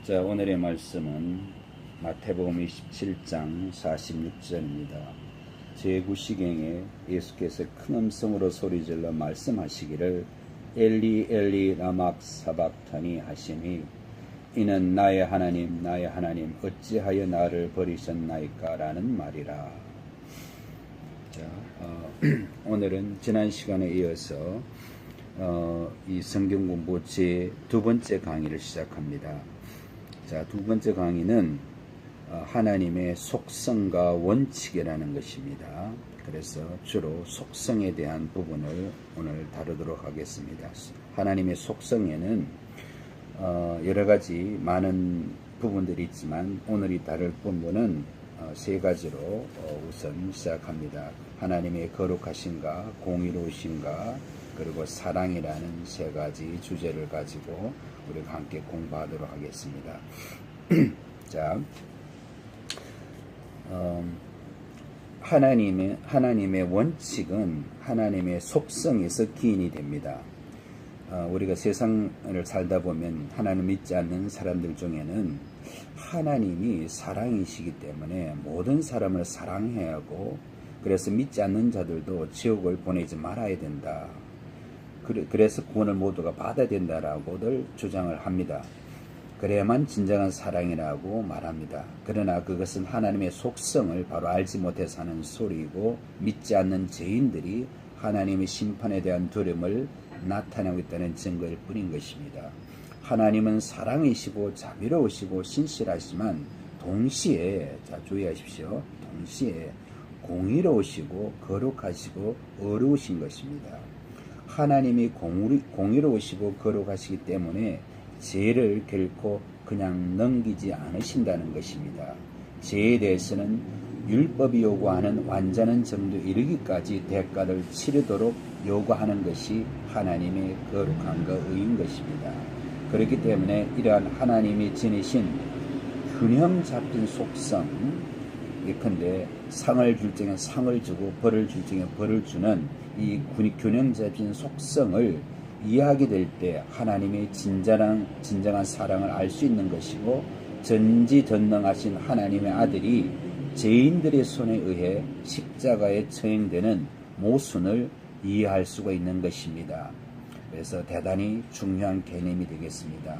자, 오늘의 말씀은 마태복음 27장 46절입니다. 제9시경에 예수께서 큰 음성으로 소리질러 말씀하시기를 엘리 엘리 라막 사박타니 하시니 이는 나의 하나님 나의 하나님 어찌하여 나를 버리셨나이까 라는 말이라. 자, 오늘은 지난 시간에 이어서 이 성경 공부 제 두 번째 강의를 시작합니다. 자, 두 번째 강의는 하나님의 속성과 원칙이라는 것입니다. 그래서 주로 속성에 대한 부분을 오늘 다루도록 하겠습니다. 하나님의 속성에는 여러 가지 많은 부분들이 있지만 오늘이 다룰 부분은 세 가지로 우선 시작합니다. 하나님의 거룩하신가, 공의로우신가, 그리고 사랑이라는 세 가지 주제를 가지고 우리가 함께 공부하도록 하겠습니다. 자, 하나님의 원칙은 하나님의 속성에서 기인이 됩니다. 우리가 세상을 살다 보면 하나님 믿지 않는 사람들 중에는 하나님이 사랑이시기 때문에 모든 사람을 사랑해야 하고, 그래서 믿지 않는 자들도 지옥을 보내지 말아야 된다. 그래서 구원을 모두가 받아야 된다라고들 주장을 합니다. 그래야만 진정한 사랑이라고 말합니다. 그러나 그것은 하나님의 속성을 바로 알지 못해서 하는 소리이고, 믿지 않는 죄인들이 하나님의 심판에 대한 두려움을 나타내고 있다는 증거일 뿐인 것입니다. 하나님은 사랑이시고 자비로우시고 신실하시지만 동시에, 자 주의하십시오, 동시에 공의로우시고 거룩하시고 어려우신 것입니다. 하나님이 공의로우시고 거룩하시기 때문에 죄를 결코 그냥 넘기지 않으신다는 것입니다. 죄에 대해서는 율법이 요구하는 완전한 정도에 이르기까지 대가를 치르도록 요구하는 것이 하나님의 거룩함과 의인 것입니다. 그렇기 때문에 이러한 하나님이 지니신 균형 잡힌 속성, 예컨대 상을 줄 적에 상을 주고 벌을 줄 적에 벌을 주는 이 균형 잡힌 속성을 이해하게 될 때 하나님의 진정한 사랑을 알 수 있는 것이고, 전지전능하신 하나님의 아들이 죄인들의 손에 의해 십자가에 처형되는 모순을 이해할 수가 있는 것입니다. 그래서 대단히 중요한 개념이 되겠습니다.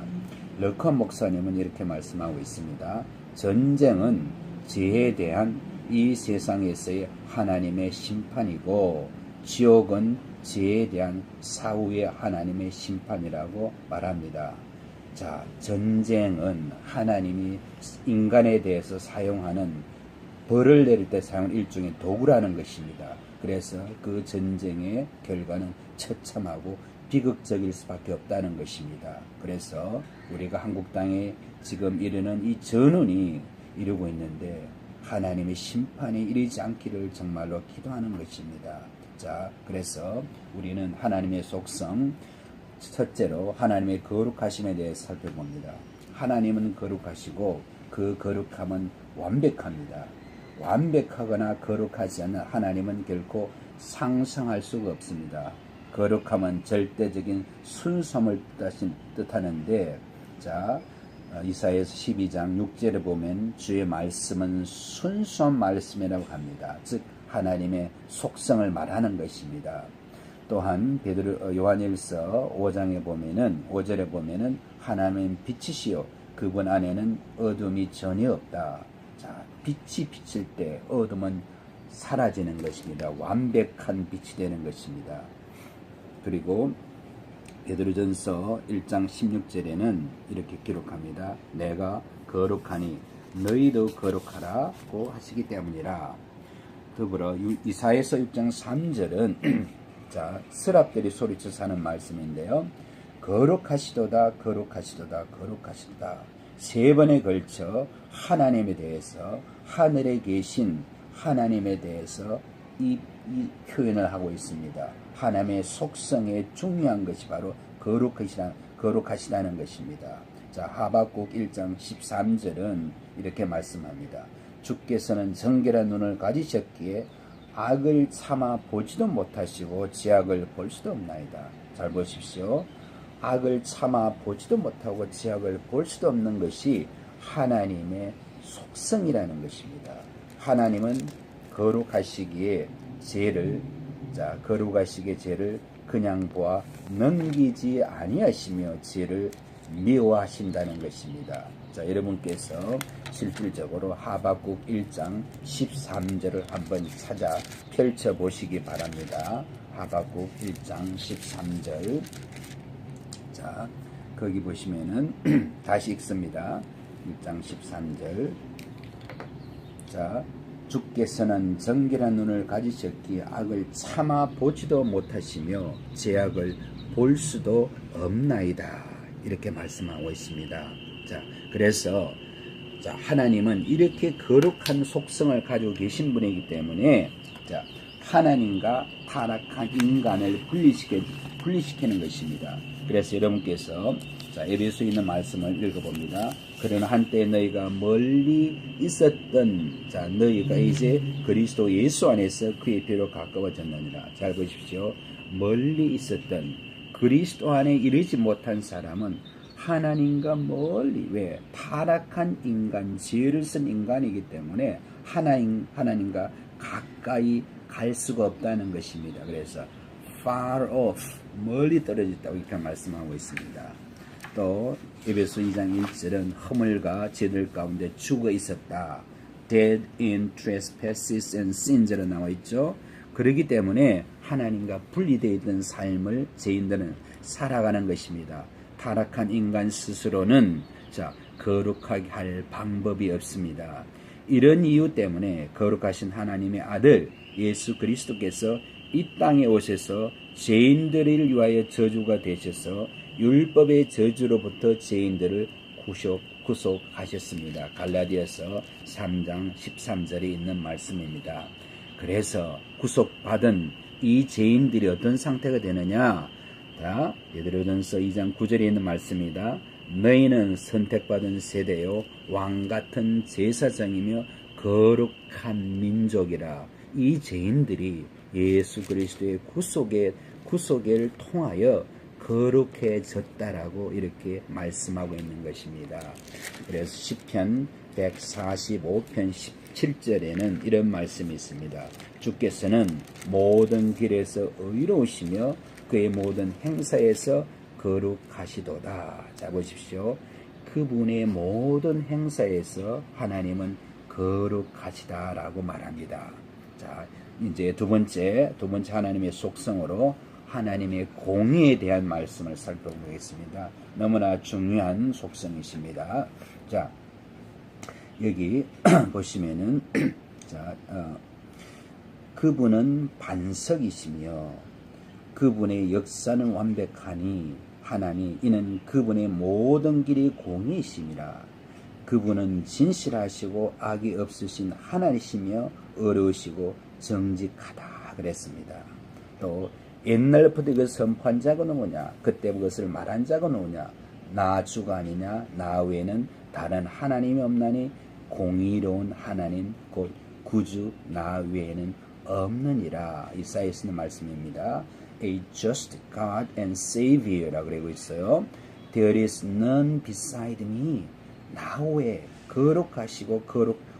르컨 목사님은 이렇게 말씀하고 있습니다. 전쟁은 죄에 대한 이 세상에서의 하나님의 심판이고, 지옥은 죄에 대한 사후의 하나님의 심판이라고 말합니다. 자, 전쟁은 하나님이 인간에 대해서 사용하는, 벌을 내릴 때 사용하는 일종의 도구라는 것입니다. 그래서 그 전쟁의 결과는 처참하고 비극적일 수밖에 없다는 것입니다. 그래서 우리가 한국 땅에 지금 이르는 이 전운이 이루고 있는데 하나님의 심판이 이르지 않기를 정말로 기도하는 것입니다. 자, 그래서 우리는 하나님의 속성, 첫째로 하나님의 거룩하심에 대해서 살펴봅니다. 하나님은 거룩하시고 그 거룩함은 완벽합니다. 완벽하거나 거룩하지 않는 하나님은 결코 상상할 수가 없습니다. 거룩함은 절대적인 순수함을 뜻하는데, 자, 이사야서 12장 6절에 보면 주의 말씀은 순수한 말씀이라고 합니다. 즉 하나님의 속성을 말하는 것입니다. 또한 요한일서 5장에 보면은 5절에 보면은 하나님은 빛이시요 그분 안에는 어둠이 전혀 없다. 자, 빛이 비칠 때 어둠은 사라지는 것입니다. 완벽한 빛이 되는 것입니다. 그리고 베드로전서 1장 16절에는 이렇게 기록합니다. 내가 거룩하니 너희도 거룩하라고 하시기 때문이라. 더불어 이사야서 6장 3절은 자, 스랍들이 소리쳐서 하는 말씀인데요. 거룩하시도다 거룩하시도다 거룩하시도다. 세 번에 걸쳐 하나님에 대해서, 하늘에 계신 하나님에 대해서 이 표현을 하고 있습니다. 하나님의 속성에 중요한 것이 바로 거룩하시다는 것입니다. 자, 하박국 1장 13절은 이렇게 말씀합니다. 주께서는 정결한 눈을 가지셨기에 악을 참아 보지도 못하시고 죄악을 볼 수도 없나이다. 잘 보십시오. 악을 참아 보지도 못하고 죄악을 볼 수도 없는 것이 하나님의 속성이라는 것입니다. 하나님은 거룩하시기에 거룩하시기에 죄를 그냥 보아 넘기지 아니하시며 죄를 미워하신다는 것입니다. 자, 여러분께서 실질적으로 하박국 1장 13절을 한번 찾아 펼쳐보시기 바랍니다. 하박국 1장 13절. 자, 거기 보시면은 다시 읽습니다. 1장 13절. 자, 주께서는 정결한 눈을 가지셨기에 악을 참아 보지도 못하시며 죄악을 볼 수도 없나이다. 이렇게 말씀하고 있습니다. 자, 그래서 하나님은 이렇게 거룩한 속성을 가지고 계신 분이기 때문에 하나님과 타락한 인간을 분리시키는 것입니다. 그래서 여러분께서 에베소에 있는 말씀을 읽어봅니다. 그러나 한때 너희가 멀리 있었던 너희가 이제 그리스도 예수 안에서 그의 피로 가까워졌느니라. 잘 보십시오. 멀리 있었던 그리스도 안에 이르지 못한 사람은 하나님과 멀리, 왜? 타락한 인간, 죄를 쓴 인간이기 때문에 하나님과 가까이 갈 수가 없다는 것입니다. 그래서 far off, 멀리 떨어졌다고 이렇게 말씀하고 있습니다. 또 에베소 2장 1절은 허물과 죄들 가운데 죽어 있었다. dead in trespasses and sins로 나와 있죠. 그렇기 때문에 하나님과 분리되어 있던 삶을 죄인들은 살아가는 것입니다. 타락한 인간 스스로는 거룩하게 할 방법이 없습니다. 이런 이유 때문에 거룩하신 하나님의 아들 예수 그리스도께서 이 땅에 오셔서 죄인들을 위하여 저주가 되셔서 율법의 저주로부터 죄인들을 구속하셨습니다. 갈라디아서 3장 13절에 있는 말씀입니다. 그래서 구속받은 이 죄인들이 어떤 상태가 되느냐? 베드로전서 2장 9절에 있는 말씀입니다. 너희는 선택받은 세대요 왕같은 제사장이며 거룩한 민족이라. 이 죄인들이 예수 그리스도의 구속을 통하여 거룩해졌다라고 이렇게 말씀하고 있는 것입니다. 그래서 시편 145편 17절에는 이런 말씀이 있습니다. 주께서는 모든 길에서 의로우시며 그의 모든 행사에서 거룩하시도다. 자, 보십시오. 그분의 모든 행사에서 하나님은 거룩하시다라고 말합니다. 자, 이제 두 번째 하나님의 속성으로 하나님의 공의에 대한 말씀을 살펴보겠습니다. 너무나 중요한 속성이십니다. 자, 여기 보시면은 그분은 반석이시며 그분의 역사는 완벽하니 하나니 이는 그분의 모든 길이 공의이심이라. 그분은 진실하시고 악이 없으신 하나님이시며 어려우시고 정직하다 그랬습니다. 또 옛날부터 이것을 선포한 자가 누구냐? 그때 그것을 말한 자가 누구냐? 나 주가 아니냐? 나 외에는 다른 하나님이 없나니 공의로운 하나님 곧 구주 나 외에는 없느니라. 이사야에 쓰는 말씀입니다. A just God and Savior라고 그러고 있어요. There is none beside me. 나 외에 거룩하시고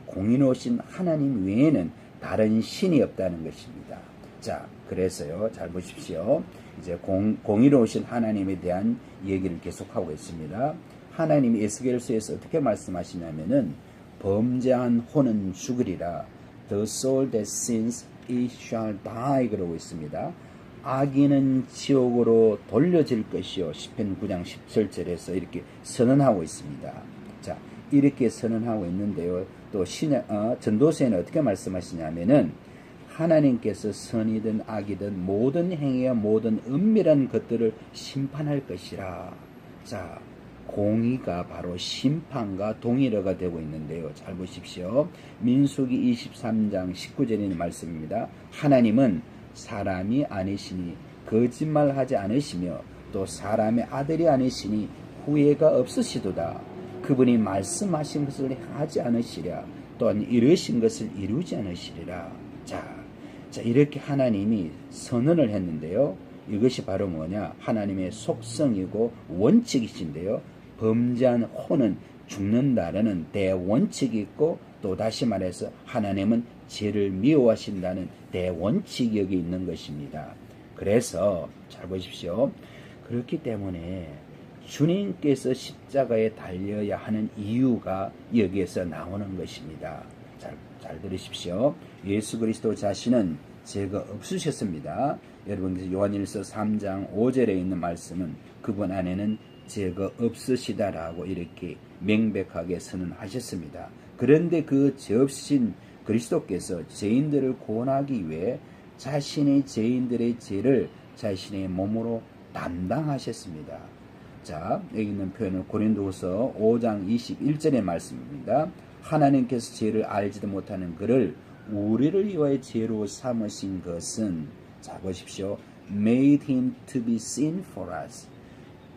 공의로우신 하나님 외에는 다른 신이 없다는 것입니다. 자, 그래서요, 잘 보십시오. 이제 공의로우신 하나님에 대한 얘기를 계속하고 있습니다. 하나님이 에스겔서에서 어떻게 말씀하시냐면은 범죄한 혼은 죽으리라. The soul that sins it shall die 그러고 있습니다. 악인은 지옥으로 돌려질 것이요. 시편 9장 17절에서 이렇게 선언하고 있습니다. 자, 이렇게 선언하고 있는데요. 또 전도서에는 어떻게 말씀하시냐면은 하나님께서 선이든 악이든 모든 행위와 모든 은밀한 것들을 심판할 것이라. 자, 공의가 바로 심판과 동일어가 되고 있는데요. 잘 보십시오. 민수기 23장 19절에 있는 말씀입니다. 하나님은 사람이 아니시니 거짓말하지 않으시며 또 사람의 아들이 아니시니 후회가 없으시도다. 그분이 말씀하신 것을 하지 않으시랴. 또한 이루신 것을 이루지 않으시리라. 자, 이렇게 하나님이 선언을 했는데요. 이것이 바로 뭐냐? 하나님의 속성이고 원칙이신데요. 범죄한 혼은 죽는다라는 대원칙이 있고, 또 다시 말해서 하나님은 죄를 미워하신다는 대원칙이 여기 있는 것입니다. 그래서 잘 보십시오. 그렇기 때문에 주님께서 십자가에 달려야 하는 이유가 여기에서 나오는 것입니다. 잘 들으십시오. 예수 그리스도 자신은 죄가 없으셨습니다. 여러분, 요한일서 3장 5절에 있는 말씀은 그분 안에는 죄가 없으시다라고 이렇게 명백하게 선언하셨습니다. 그런데 그 죄 없으신 그리스도께서 죄인들을 구원하기 위해 자신의 죄인들의 죄를 자신의 몸으로 담당하셨습니다. 자, 여기 있는 표현은 고린도후서 5장 21절의 말씀입니다. 하나님께서 죄를 알지도 못하는 그를 우리를 위하여 죄로 삼으신 것은, 자 보십시오, made him to be sin for us.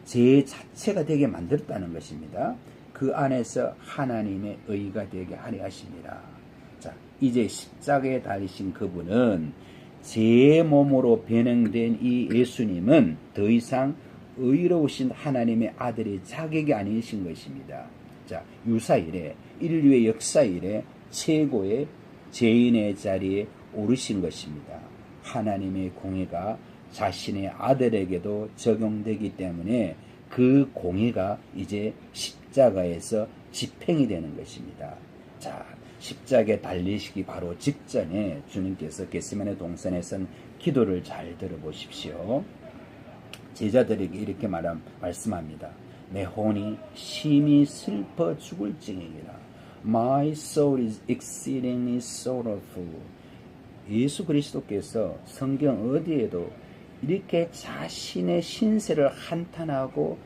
죄 자체가 되게 만들었다는 것입니다. 그 안에서 하나님의 의가 되게 하려 하십니다. 자, 이제 십자가에 달리신 그분은 제 몸으로 변형된 이 예수님은 더 이상 의로우신 하나님의 아들의 자격이 아니신 것입니다. 자, 유사일에, 인류의 역사일에 최고의 죄인의 자리에 오르신 것입니다. 하나님의 공의가 자신의 아들에게도 적용되기 때문에 그 공의가 이제 십자가에서 집행이 되는 것입니다. 자, 십자가에 달리시기 바로 직전에 주님께서 겟세마네 동산에선 기도를 잘 들어보십시오. 제자들에게 이렇게 말씀합니다. 내 혼이 심히 슬퍼 죽을 징이라. My soul is exceedingly sorrowful. 예수 그리스도께서 성경 어디에도 이렇게 자신의 신세를 한탄하고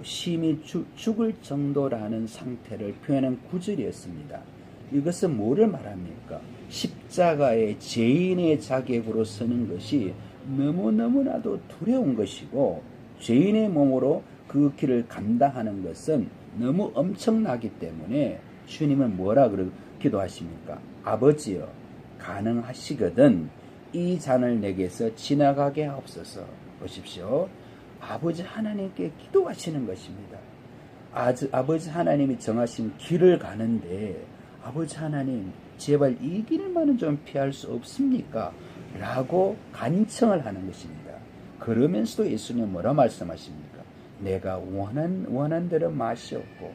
심히 죽을 정도라는 상태를 표현한 구절이었습니다. 이것은 뭐를 말합니까? 십자가의 죄인의 자격으로 서는 것이 너무너무나도 두려운 것이고, 죄인의 몸으로 그 길을 감당하는 것은 너무 엄청나기 때문에 주님은 뭐라 기도하십니까? 아버지여, 가능하시거든 이 잔을 내게서 지나가게 하옵소서. 보십시오. 아버지 하나님께 기도하시는 것입니다. 아버지 하나님이 정하신 길을 가는데, 아버지 하나님 제발 이 길만은 좀 피할 수 없습니까? 라고 간청을 하는 것입니다. 그러면서도 예수님은 뭐라 말씀하십니까? 내가 원한 대로 마시옵고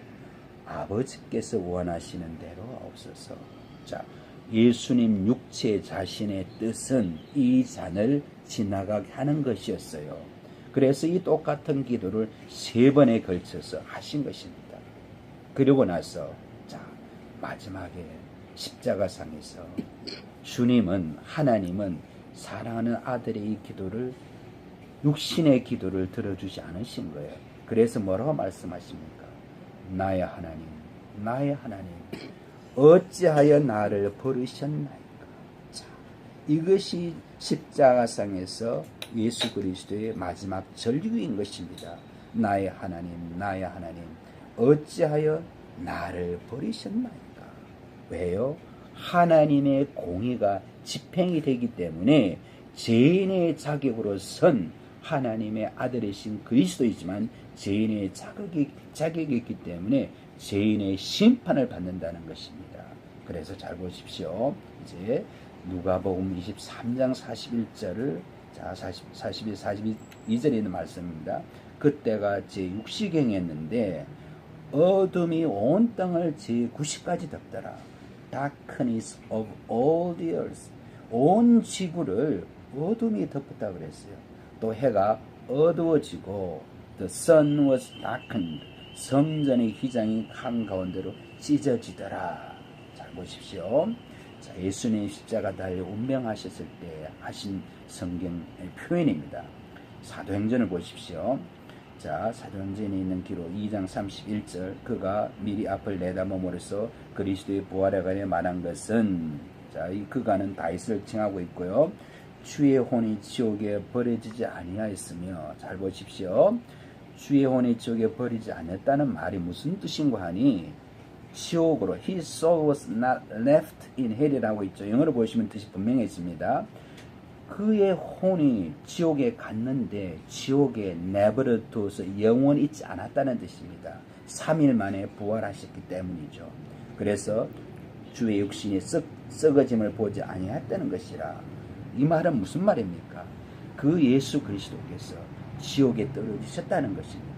아버지께서 원하시는 대로 하옵소서. 자, 예수님 육체 자신의 뜻은 이 잔을 지나가게 하는 것이었어요. 그래서 이 똑같은 기도를 3번에 걸쳐서 하신 것입니다. 그리고 나서 자, 마지막에 십자가상에서 하나님은 사랑하는 아들의 이 기도를, 육신의 기도를 들어주지 않으신 거예요. 그래서 뭐라고 말씀하십니까? 나의 하나님, 나의 하나님, 어찌하여 나를 버리셨나이까? 자, 이것이 십자가상에서 예수 그리스도의 마지막 절규인 것입니다. 나의 하나님, 나의 하나님, 어찌하여 나를 버리셨나이까? 왜요? 하나님의 공의가 집행이 되기 때문에 죄인의 자격으로 선 하나님의 아들이신 그리스도이지만 죄인의 자격이 있기 때문에 죄인의 심판을 받는다는 것입니다. 그래서 잘 보십시오. 이제 누가복음 23장 41절을, 자, 41, 42절에 있는 말씀입니다. 그때가 제6시경이었는데 어둠이 온 땅을 제9시까지 덮더라. Darkness of all the earth. 온 지구를 어둠이 덮었다 그랬어요. 또 해가 어두워지고 the sun was darkened. 성전의 휘장이 한가운데로 찢어지더라. 잘 보십시오. 자, 예수님 십자가 달려 운명하셨을 때 하신 성경의 표현입니다. 사도행전을 보십시오. 자, 사도행전에 있는 기록 2장 31절, 그가 미리 앞을 내다봄으로써 그리스도의 부활에 관해 말한 것은, 자, 이 그가는 다윗을 칭하고 있고요. 주의 혼이 지옥에 버려지지 아니하였으며, 잘 보십시오. 주의 혼이 지옥에 버리지 않았다는 말이 무슨 뜻인가 하니, 지옥으로 his soul was not left in hell이라고 있죠. 영어로 보시면 뜻이 분명해집니다. 그의 혼이 지옥에 갔는데 지옥에 내버려 두어서 영원히 있지 않았다는 뜻입니다. 3일 만에 부활하셨기 때문이죠. 그래서 주의 육신이 썩어짐을 보지 아니했다는 것이라. 이 말은 무슨 말입니까? 그 예수 그리스도께서 지옥에 떨어지셨다는 것입니다.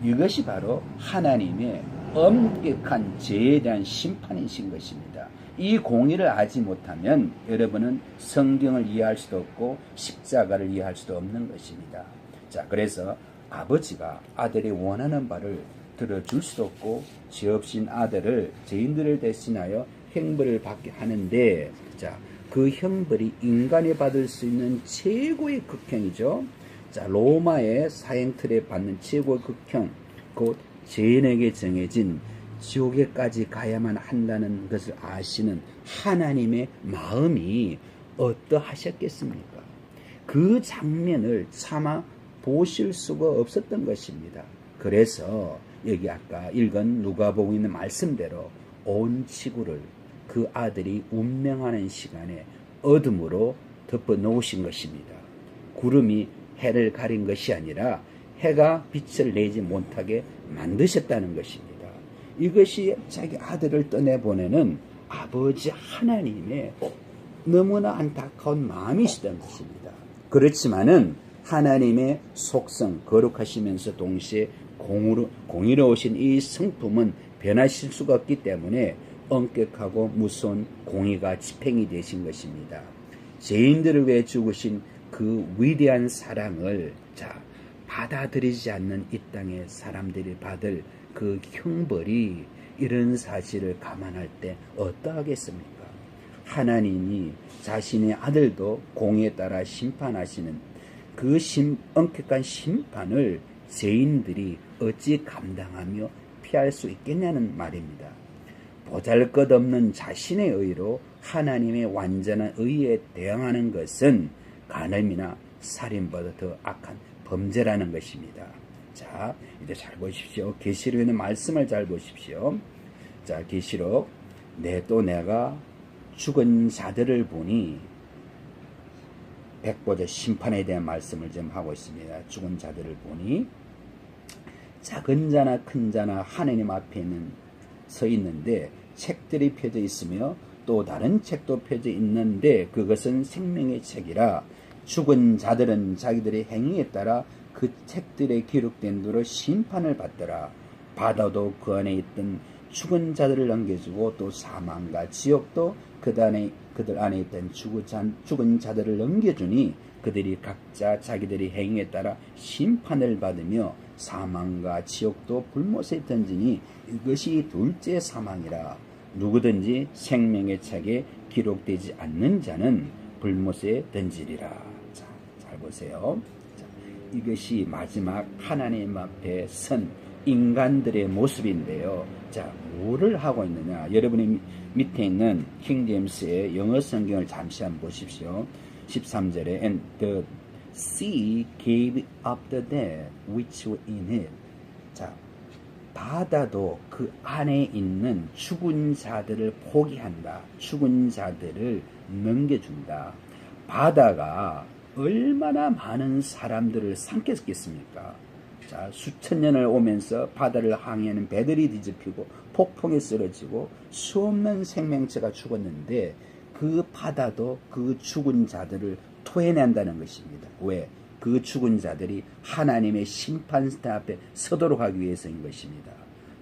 이것이 바로 하나님의 엄격한 죄에 대한 심판이신 것입니다. 이 공의를 알지 못하면 여러분은 성경을 이해할 수도 없고 십자가를 이해할 수도 없는 것입니다. 자, 그래서 아버지가 아들이 원하는 바를 들어줄 수도 없고 죄 없인 아들을 죄인들을 대신하여 형벌을 받게 하는데, 자, 그 형벌이 인간이 받을 수 있는 최고의 극형이죠. 자, 로마의 사형틀에 받는 최고의 극형, 곧 죄인에게 정해진 지옥에까지 가야만 한다는 것을 아시는 하나님의 마음이 어떠하셨겠습니까? 그 장면을 차마 보실 수가 없었던 것입니다. 그래서 여기 아까 읽은 누가복음 있는 말씀대로 온 지구를 그 아들이 운명하는 시간에 어둠으로 덮어 놓으신 것입니다. 구름이 해를 가린 것이 아니라 해가 빛을 내지 못하게 만드셨다는 것입니다. 이것이 자기 아들을 떠내보내는 아버지 하나님의 너무나 안타까운 마음이시던 것입니다. 그렇지만은 하나님의 속성, 거룩하시면서 동시에 공의로우신 이 성품은 변하실 수가 없기 때문에 엄격하고 무서운 공의가 집행이 되신 것입니다. 죄인들을 위해 죽으신 그 위대한 사랑을 받아들이지 않는 이 땅의 사람들이 받을 그 형벌이 이런 사실을 감안할 때 어떠하겠습니까? 하나님이 자신의 아들도 공의에 따라 심판하시는 그 엄격한 심판을 죄인들이 어찌 감당하며 피할 수 있겠냐는 말입니다. 보잘것없는 자신의 의로 하나님의 완전한 의에 대항하는 것은 간음이나 살인보다 더 악한 범죄라는 것입니다. 자, 이제 잘 보십시오. 계시록에 있는 말씀을 잘 보십시오. 자, 계시록 또 내가 죽은 자들을 보니, 백보자 심판에 대한 말씀을 좀 하고 있습니다. 죽은 자들을 보니 작은 자나 큰 자나 하나님 앞에 서 있는데 책들이 펴져 있으며 또 다른 책도 펴져 있는데 그것은 생명의 책이라. 죽은 자들은 자기들의 행위에 따라 그 책들에 기록된 대로 심판을 받더라. 바다도 그 안에 있던 죽은 자들을 넘겨주고 또 사망과 지옥도 그들 안에 있던 죽은 자들을 넘겨주니 그들이 각자 자기들의 행위에 따라 심판을 받으며 사망과 지옥도 불못에 던지니 이것이 둘째 사망이라. 누구든지 생명의 책에 기록되지 않는 자는 불못에 던지리라. 자, 잘 보세요. 자, 이것이 마지막 하나님 앞에 선 인간들의 모습인데요. 자, 뭐를 하고 있느냐? 여러분이 밑에 있는 킹제임스의 영어 성경을 잠시 한번 보십시오. 13절에 And the sea gave up the dead which were in it. 자, 바다도 그 안에 있는 죽은 자들을 포기한다. 죽은 자들을 넘겨준다. 바다가 얼마나 많은 사람들을 삼켰겠습니까? 자, 수천 년을 오면서 바다를 항해하는 배들이 뒤집히고 폭풍에 쓰러지고 수없는 생명체가 죽었는데 그 바다도 그 죽은 자들을 토해낸다는 것입니다. 왜? 그 죽은 자들이 하나님의 심판대 앞에 서도록 하기 위해서인 것입니다.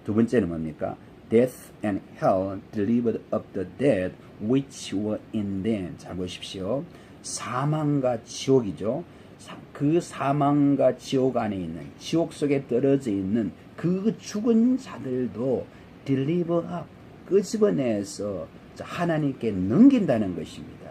두 번째는 뭡니까? Death and hell delivered up the dead which were in them. 잘 보십시오. 사망과 지옥이죠. 그 사망과 지옥 안에 있는, 지옥 속에 떨어져 있는 그 죽은 자들도 deliver up, 끄집어내서 하나님께 넘긴다는 것입니다.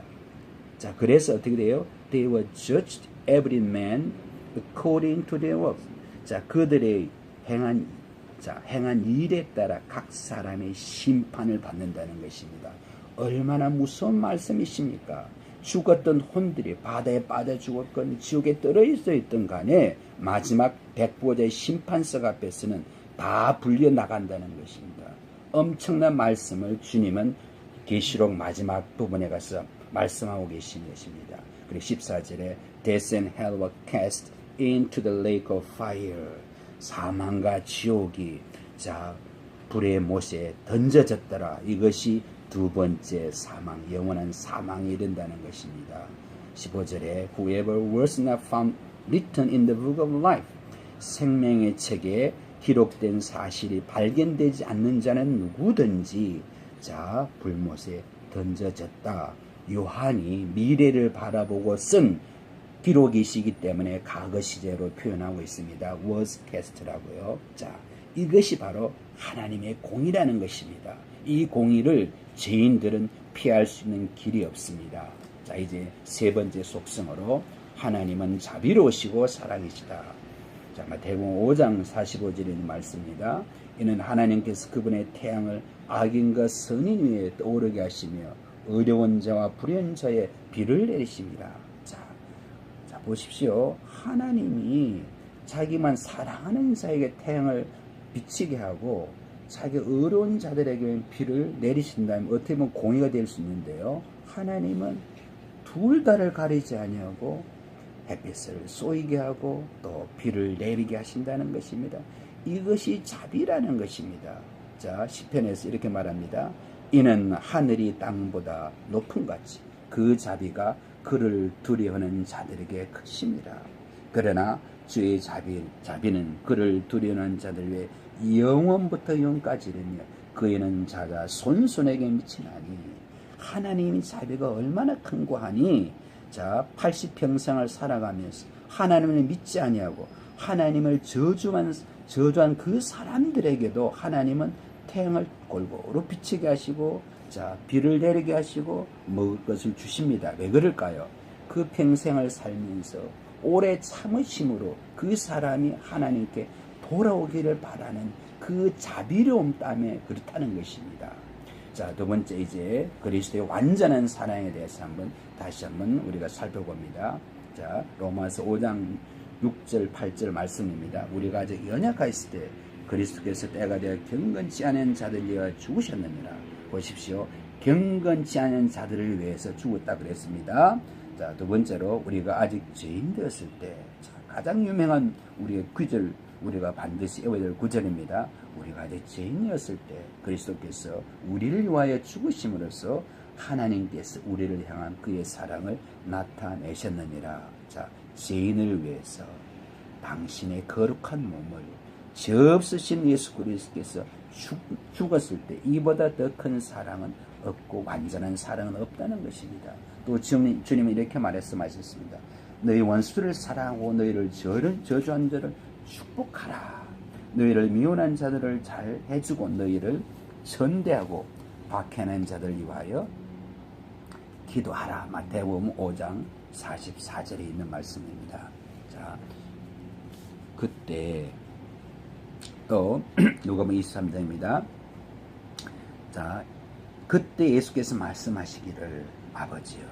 자, 그래서 어떻게 돼요? They were judged every man according to their works. 자, 그들의 행한 일에 따라 각 사람의 심판을 받는다는 것입니다. 얼마나 무서운 말씀이십니까? 죽었던 혼들이 바다에 빠져 죽었건 지옥에 떨어져 있던 간에 마지막 백보자의 심판석 앞에서는 다 불려 나간다는 것입니다. 엄청난 말씀을 주님은 계시록 마지막 부분에 가서 말씀하고 계신 것입니다. 그리고 14절에 Death and hell were cast into the lake of fire. 사망과 지옥이 불의 못에 던져졌더라. 이것이 두 번째 사망, 영원한 사망에 이른다는 것입니다. 15절에 Whoever was not found written in the book of life. 생명의 책에 기록된 사실이 발견되지 않는 자는 누구든지 불못에 던져졌다. 요한이 미래를 바라보고 쓴 기록이시기 때문에 과거 시제로 표현하고 있습니다. was cast라고요. 이것이 바로 하나님의 공의라는 것입니다. 이 공의를 죄인들은 피할 수 있는 길이 없습니다. 이제 세 번째 속성으로 하나님은 자비로우시고 사랑이시다. 마태복음 5장 45절에 있는 말씀입니다. 이는 하나님께서 그분의 태양을 악인과 선인 위에 떠오르게 하시며 어려운 자와 불의한 자의 비를 내리십니다. 자 보십시오. 하나님이 자기만 사랑하는 자에게 태양을 비치게 하고 자기 어려운 자들에게 비를 내리신다면 어떻게 보면 공의가 될 수 있는데요. 하나님은 둘 다를 가리지 아니하고 햇빛을 쏘이게 하고 또 비를 내리게 하신다는 것입니다. 이것이 자비라는 것입니다. 시편에서 이렇게 말합니다. 이는 하늘이 땅보다 높은 같이 그 자비가 그를 두려워하는 자들에게 크십니다. 그러나 주의 자비는 그를 두려워하는 자들 위해 영원부터 영까지 이르며 그에는 자가 손손에게 미치나니. 하나님의 자비가 얼마나 큰고 하니 80평생을 살아가면서 하나님을 믿지 아니하고 하나님을 저주한 그 사람들에게도 하나님은 태양을 골고루 비치게 하시고 비를 내리게 하시고 먹을 것을 주십니다. 왜 그럴까요? 그 평생을 살면서 오래 참으심으로 그 사람이 하나님께 돌아오기를 바라는 그 자비로움 때문에 그렇다는 것입니다. 두 번째 이제 그리스도의 완전한 사랑에 대해서 다시 한번 우리가 살펴봅니다. 로마서 5장 6절 8절 말씀입니다. 우리가 아직 연약하였을 때 그리스도께서 때가 되어 경건치 않은 자들 위하여 죽으셨느니라. 보십시오. 경건치 않은 자들을 위해서 죽었다 그랬습니다. 두 번째로 우리가 아직 죄인 되었을 때 가장 유명한 우리의 구절, 우리가 반드시 외워야 될 구절입니다. 우리가 아직 죄인이었을 때 그리스도께서 우리를 위하여 죽으심으로써 하나님께서 우리를 향한 그의 사랑을 나타내셨느니라. 죄인을 위해서 당신의 거룩한 몸을 죄 없으신 예수 그리스도께서 죽었을 때 이보다 더 큰 사랑은 없고 완전한 사랑은 없다는 것입니다. 또 주님은 이렇게 말씀하셨습니다. 너희 원수를 사랑하고 너희를 저주한 자를 축복하라. 너희를 미워한 자들을 잘 해주고 너희를 전대하고 박해하는 자들 위하여 기도하라. 마태복음 5장 44절에 있는 말씀입니다. 그때 또 누가복음 23장입니다. 그때 예수께서 말씀하시기를 아버지여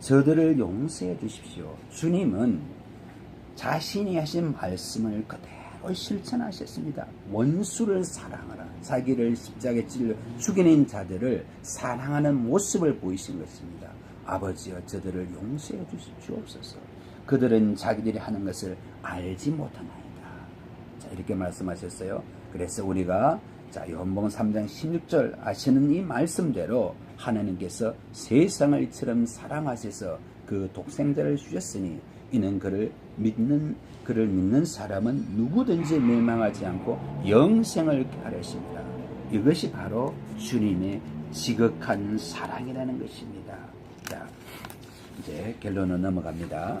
저들을 용서해 주십시오. 주님은 자신이 하신 말씀을 그대로 실천하셨습니다. 원수를 사랑하라. 자기를 십자가에 찔러 죽이는 자들을 사랑하는 모습을 보이신 것입니다. 아버지여 저들을 용서해 주십시옵소서. 그들은 자기들이 하는 것을 알지 못하나이다. 이렇게 말씀하셨어요. 그래서 우리가 요한복음 3장 16절 아시는 이 말씀대로 하나님께서 세상을 이처럼 사랑하셔서 그 독생자를 주셨으니 이는 그를 믿는 사람은 누구든지 멸망하지 않고 영생을 하려십니다. 이것이 바로 주님의 지극한 사랑이라는 것입니다. 이제 결론으로 넘어갑니다.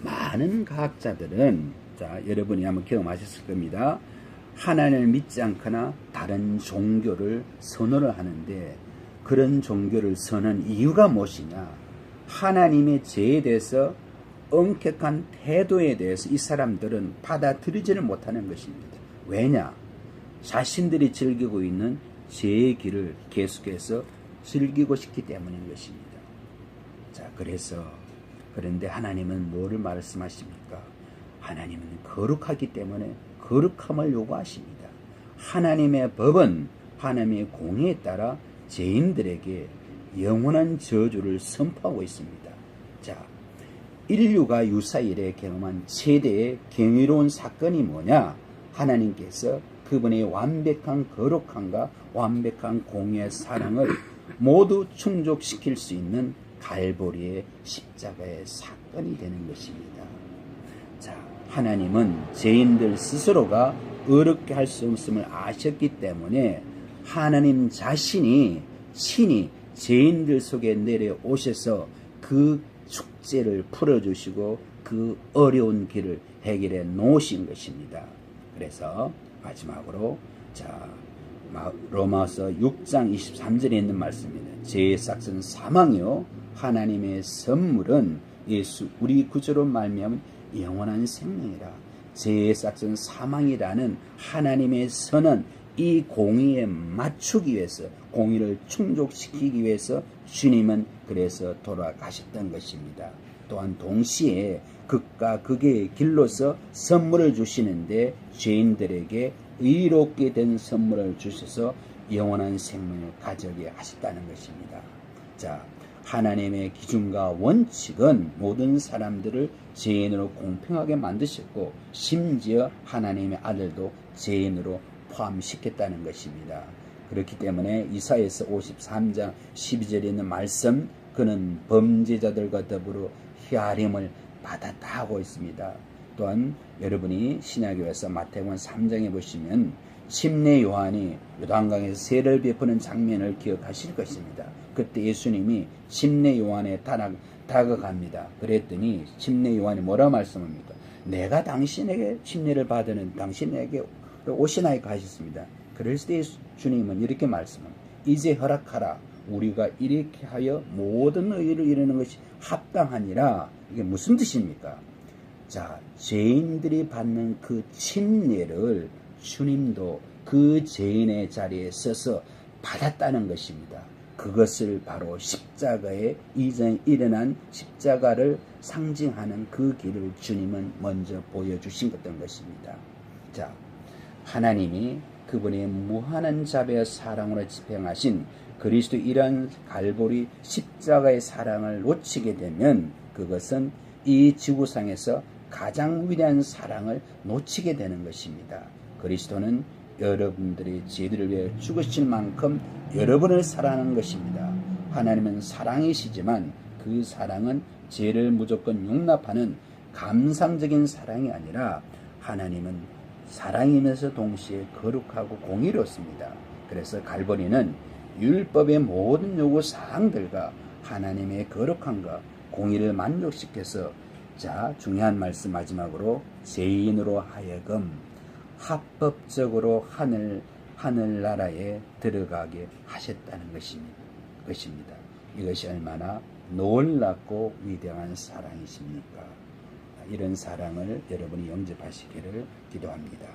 많은 과학자들은 여러분이 한번 경험하셨을 겁니다. 하나님을 믿지 않거나 다른 종교를 선호를 하는데 그런 종교를 선언한 이유가 무엇이냐? 하나님의 죄에 대해서 엄격한 태도에 대해서 이 사람들은 받아들이지를 못하는 것입니다. 왜냐? 자신들이 즐기고 있는 죄의 길을 계속해서 즐기고 싶기 때문인 것입니다. 그런데 하나님은 뭐를 말씀하십니까? 하나님은 거룩하기 때문에 거룩함을 요구하십니다. 하나님의 법은 하나님의 공의에 따라 죄인들에게 영원한 저주를 선포하고 있습니다. 자, 인류가 유사 이래 경험한 최대의 경이로운 사건이 뭐냐? 하나님께서 그분의 완벽한 거룩함과 완벽한 공의의 사랑을 모두 충족시킬 수 있는 갈보리의 십자가의 사건이 되는 것입니다. 자, 하나님은 죄인들 스스로가 어렵게 할 수 없음을 아셨기 때문에 하나님 자신이 친히 죄인들 속에 내려오셔서 그 축제를 풀어주시고 그 어려운 길을 해결해 놓으신 것입니다. 그래서 마지막으로 자, 로마서 6장 23절에 있는 말씀입니다. 죄의 삭은 사망이요 하나님의 선물은 예수 우리 구주로 말미암은 영원한 생명이라. 죄의 삭은 사망이라는 하나님의 선은 이 공의에 맞추기 위해서, 공의를 충족시키기 위해서 주님은 그래서 돌아가셨던 것입니다. 또한 동시에 극과 극의 길로서 선물을 주시는데 죄인들에게 의롭게 된 선물을 주셔서 영원한 생명을 가져게 하셨다는 것입니다. 자, 하나님의 기준과 원칙은 모든 사람들을 죄인으로 공평하게 만드셨고 심지어 하나님의 아들도 죄인으로 포함시켰다는 것입니다. 그렇기 때문에 이사야서 53장 12절에 있는 말씀, 그는 범죄자들과 더불어 헤아림을 받았다 하고 있습니다. 또한 여러분이 신약교에서 마태복음 3장에 보시면 침례 요한이 요단강에서 세를 베푸는 장면을 기억하실 것입니다. 그때 예수님이 침례 요한에 다가갑니다. 그랬더니 침례 요한이 뭐라 말씀합니까? 내가 당신에게 침례를 받으는 당신에게 오시나이까 하셨습니다. 그랬을 때 주님은 이렇게 말씀합니다. 이제 허락하라. 우리가 이렇게 하여 모든 의를 이루는 것이 합당하니라. 이게 무슨 뜻입니까? 자, 죄인들이 받는 그 침례를 주님도 그 죄인의 자리에 서서 받았다는 것입니다. 그것을 바로 십자가에 이전에 일어난 십자가를 상징하는 그 길을 주님은 먼저 보여주신 것입니다. 자, 하나님이 그분의 무한한 자비와 사랑으로 집행하신 그리스도 이런 갈보리 십자가의 사랑을 놓치게 되면 그것은 이 지구상에서 가장 위대한 사랑을 놓치게 되는 것입니다. 그리스도는 여러분들의 죄들을 위해 죽으실 만큼 여러분을 사랑하는 것입니다. 하나님은 사랑이시지만 그 사랑은 죄를 무조건 용납하는 감상적인 사랑이 아니라 하나님은 사랑이면서 동시에 거룩하고 공의롭습니다. 그래서 갈보리는 율법의 모든 요구 사항들과 하나님의 거룩함과 공의를 만족시켜서 자, 중요한 말씀 마지막으로 죄인으로 하여금 합법적으로 하늘나라에 들어가게 하셨다는 것입니다. 이것이 얼마나 놀랍고 위대한 사랑이십니까? 이런 사랑을 여러분이 영접하시기를 기도합니다.